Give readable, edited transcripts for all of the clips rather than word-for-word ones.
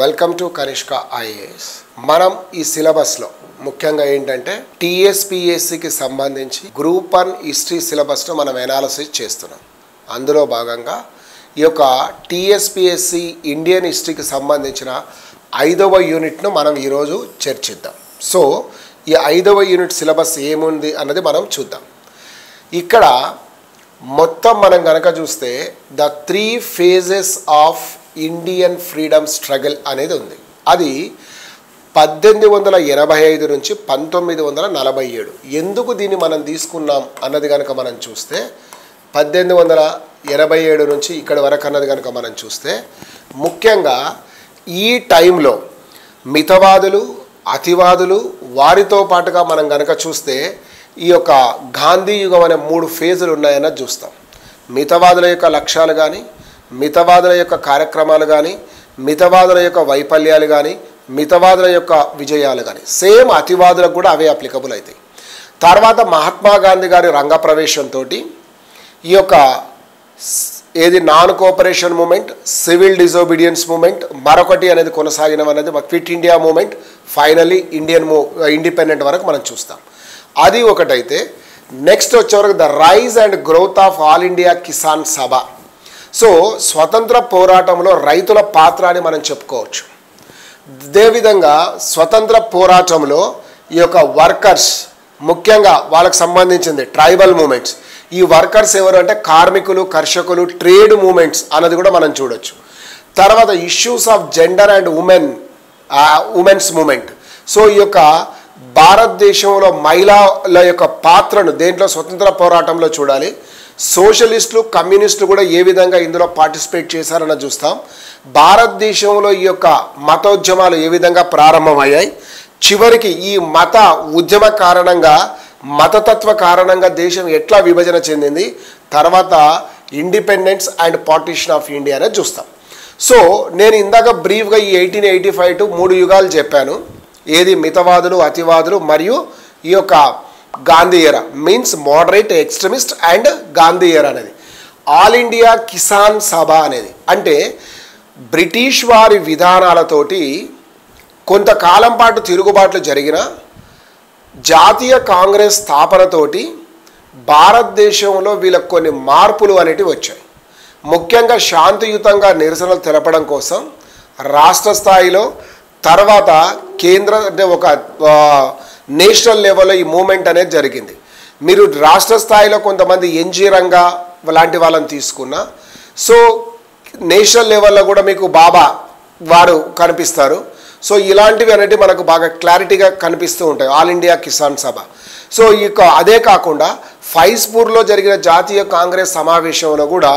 Welcome to Kanishka IAS. మనం ఈ సిలబస్లో ముఖ్యంగా ఏంటంటే టీఎస్పీఎస్సికి సంబంధించి గ్రూప్ 1 హిస్టరీ సిలబస్ను మనం ఎనాలిసిస్ చేస్తున్నాం. అందులో భాగంగా ఈ యొక్క టీఎస్పీఎస్సి ఇండియన్ హిస్టరీకి సంబంధించిన 5వ యూనిట్ను మనం ఈరోజు చర్చిద్దాం. సో ఈ 5వ యూనిట్ సిలబస్ ఏముంది అన్నది మనం చూద్దాం. ఇక్కడ మొత్తం మనం కనుక చూస్తే the 3 phases of Indian freedom struggle అనేది ఉంది. అది 1885 నుంచి 1947. ఎందుకు దీన్ని మనం తీసుకున్నాం అన్నది కనుక మనం చూస్తే 1887 నుంచి ఇక్కడి వరకు అన్నది కనుక మనం చూస్తే ముఖ్యంగా ఈ టైంలో మితవాదులు, అతివాదులు, వారితో పాటుగా మనం కనుక చూస్తే ఈ యొక్క గాంధీ యుగం అనే 3 ఫేజులు ఉన్నాయన్నది చూస్తాం. మితవాదుల యొక్క లక్ష్యాలు కానీ, మితవాదుల యొక్క కార్యక్రమాలు కానీ, మితవాదుల యొక్క వైఫల్యాలు కానీ, మితవాదుల యొక్క విజయాలు కానీ సేమ్ అతివాదులకు కూడా అవే అప్లికబుల్ అవుతాయి. తర్వాత మహాత్మా గాంధీ గారి రంగప్రవేశంతో ఈ యొక్క non cooperation movement, civil disobedience movement, మరొకటి అనేది కొనసాగిన అనేది quit India movement, finally independent వరకు మనం చూస్తాం. అది ఒకటైతే నెక్స్ట్ వచ్చేవరకు the rise and growth of all India Kisan Sabha. So స్వతంత్ర పోరాటంలో రైతుల పాత్ర అని మనం చెప్పుకోవచ్చు. అదేవిధంగా స్వతంత్ర పోరాటంలో ఈ యొక్క వర్కర్స్, ముఖ్యంగా వాళ్ళకు సంబంధించింది ట్రైబల్ మూమెంట్స్. ఈ వర్కర్స్ ఎవరు అంటే కార్మికులు, కర్షకులు, ట్రేడ్ మూమెంట్స్ అన్నది కూడా మనం చూడొచ్చు. తర్వాత issues of gender and women's movement. So ఈ యొక్క భారతదేశంలో మహిళల యొక్క పాత్రను దేంట్లో స్వతంత్ర పోరాటంలో చూడాలి. సోషలిస్టులు, కమ్యూనిస్టులు కూడా ఏ విధంగా ఇందులో పార్టిసిపేట్ చేశారని చూస్తాం. భారతదేశంలో ఈ యొక్క మతోద్యమాలు ఏ విధంగా ప్రారంభమయ్యాయి, చివరికి ఈ మత ఉద్యమ కారణంగా, మతతత్వ కారణంగా దేశం ఎట్లా విభజన చెందింది, తర్వాత independence and partition of India అనేది చూస్తాం. సో నేను ఇందాక బ్రీఫ్గా ఈ 1885 టు 3 యుగాలు చెప్పాను. ఏది మితవాదులు, అతివాదులు మరియు ఈ యొక్క గాంధీ ఎరా, means moderate, extremist and Gandhi ఎరా అనేది. ఆల్ ఇండియా కిసాన్ సభ అనేది అంటే బ్రిటిష్ వారి విధానాలతోటి కొంతకాలం పాటు తిరుగుబాట్లు జరిగిన జాతీయ కాంగ్రెస్ స్థాపనతోటి భారతదేశంలో వీళ్ళకు కొన్ని మార్పులు అనేటివి వచ్చాయి. ముఖ్యంగా శాంతియుతంగా నిరసనలు తెలపడం కోసం రాష్ట్ర స్థాయిలో, తర్వాత కేంద్ర అంటే ఒక నేషనల్ లెవెల్లో ఈ మూమెంట్ అనేది జరిగింది. మీరు రాష్ట్ర స్థాయిలో కొంతమంది ఎన్జీ రంగా లాంటి వాళ్ళని తీసుకున్నా, సో నేషనల్ లెవెల్లో కూడా మీకు బాబా వారు కనిపిస్తారు. సో ఇలాంటివి అనేవి మనకు బాగా క్లారిటీగా కనిపిస్తూ ఉంటాయి all India Kisan Sabha. So అదే కాకుండా ఫైజ్పూర్లో జరిగిన జాతీయ కాంగ్రెస్ సమావేశంలో కూడా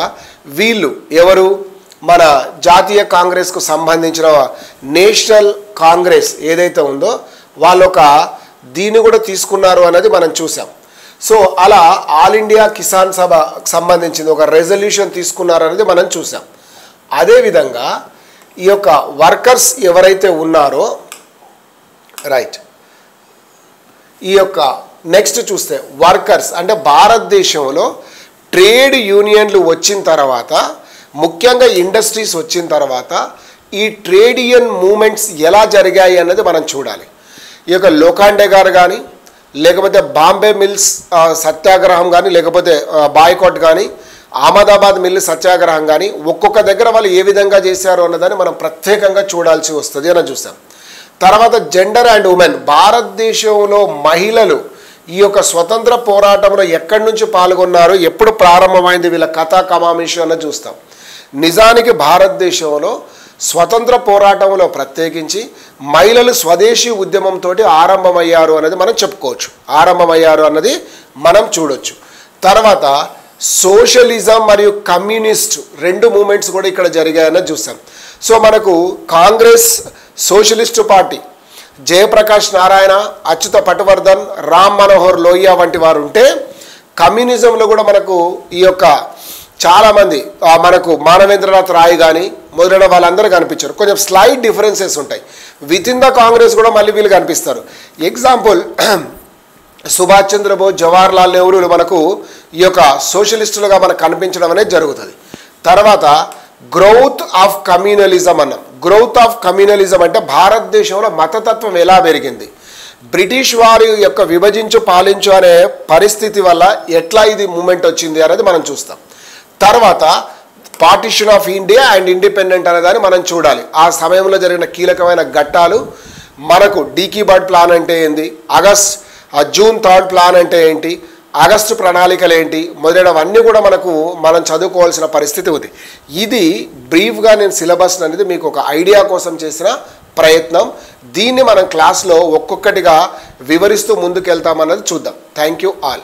వీళ్ళు ఎవరు, మన జాతీయ కాంగ్రెస్కు సంబంధించిన నేషనల్ కాంగ్రెస్ ఏదైతే ఉందో వాళ్ళు ఒక దీన్ని కూడా తీసుకున్నారు అనేది మనం చూసాం. సో అలా ఆల్ ఇండియా కిసాన్ సభ సంబంధించింది ఒక రెజల్యూషన్ తీసుకున్నారు అనేది మనం చూసాం. అదేవిధంగా ఈ యొక్క వర్కర్స్ ఎవరైతే ఉన్నారో రైట్, ఈ యొక్క నెక్స్ట్ చూస్తే వర్కర్స్ అంటే భారతదేశంలో ట్రేడ్ యూనియన్లు వచ్చిన తర్వాత, ముఖ్యంగా ఇండస్ట్రీస్ వచ్చిన తర్వాత ఈ ట్రేడ్ యూనియన్ మూమెంట్స్ ఎలా జరిగాయి అన్నది మనం చూడాలి. ఈ యొక్క లోఖండే గారు కానీ, లేకపోతే బాంబే మిల్స్ సత్యాగ్రహం కానీ, లేకపోతే బాయ్కాట్ కానీ, అహ్మదాబాద్ మిల్ సత్యాగ్రహం కానీ ఒక్కొక్క దగ్గర వాళ్ళు ఏ విధంగా చేశారు అన్నదాన్ని మనం ప్రత్యేకంగా చూడాల్సి వస్తుంది అని చూసాం. తర్వాత జెండర్ అండ్ ఉమెన్, భారతదేశంలో మహిళలు ఈ యొక్క స్వతంత్ర పోరాటంలో ఎక్కడి నుంచి పాల్గొన్నారు, ఎప్పుడు ప్రారంభమైంది, వీళ్ళ కథా కమామిషి అన్నది చూస్తాం. నిజానికి భారతదేశంలో స్వతంత్ర పోరాటంలో ప్రత్యేకించి మహిళలు స్వదేశీ ఉద్యమంతో ఆరంభమయ్యారు అనేది మనం చెప్పుకోవచ్చు. ఆరంభమయ్యారు అన్నది మనం చూడొచ్చు. తర్వాత సోషలిజం మరియు కమ్యూనిస్ట్ 2 మూమెంట్స్ కూడా ఇక్కడ జరిగాయన్నది చూసాం. సో మనకు కాంగ్రెస్, సోషలిస్టు పార్టీ జయప్రకాష్ నారాయణ, అచ్యుత పటవర్ధన్, రామ్ మనోహర్ లోహియా వంటి వారు ఉంటే, కమ్యూనిజంలో కూడా మనకు ఈ యొక్క చాలామంది మనకు మానవేంద్రనాథ్ రాయ్ కానీ మొదలైన వాళ్ళందరూ కనిపించారు. కొంచెం స్లైట్ డిఫరెన్సెస్ ఉంటాయి. విత్ ఇన్ ద కాంగ్రెస్ కూడా మళ్ళీ వీళ్ళు కనిపిస్తారు. ఎగ్జాంపుల్ సుభాష్ చంద్రబోస్, జవహర్ లాల్ నెహ్రూలు మనకు ఈ యొక్క సోషలిస్టులుగా మనకు కనిపించడం అనేది జరుగుతుంది. తర్వాత గ్రోత్ ఆఫ్ కమ్యూనలిజం అన్నాం. గ్రోత్ ఆఫ్ కమ్యూనలిజం అంటే భారతదేశంలో మతతత్వం ఎలా పెరిగింది, బ్రిటిష్ వారి యొక్క విభజించు పాలించు అనే పరిస్థితి వల్ల ఎట్లా ఇది మూమెంట్ వచ్చింది అనేది మనం చూస్తాం. తర్వాత partition of India and independent అనేదాన్ని మనం చూడాలి. ఆ సమయంలో జరిగిన కీలకమైన ఘట్టాలు, మనకు డీకీ బర్డ్ ప్లాన్ అంటే ఏంది, జూన్ 3 ప్లాన్ అంటే ఏంటి, ఆగస్టు ప్రణాళికలు ఏంటి, మొదలైనవన్నీ కూడా మనం చదువుకోవాల్సిన పరిస్థితి ఉంది. ఇది బ్రీఫ్గా నేను సిలబస్ అనేది మీకు ఒక ఐడియా కోసం చేసిన ప్రయత్నం. దీన్ని మనం క్లాస్లో ఒక్కొక్కటిగా వివరిస్తూ ముందుకెళ్తామన్నది చూద్దాం. Thank you all.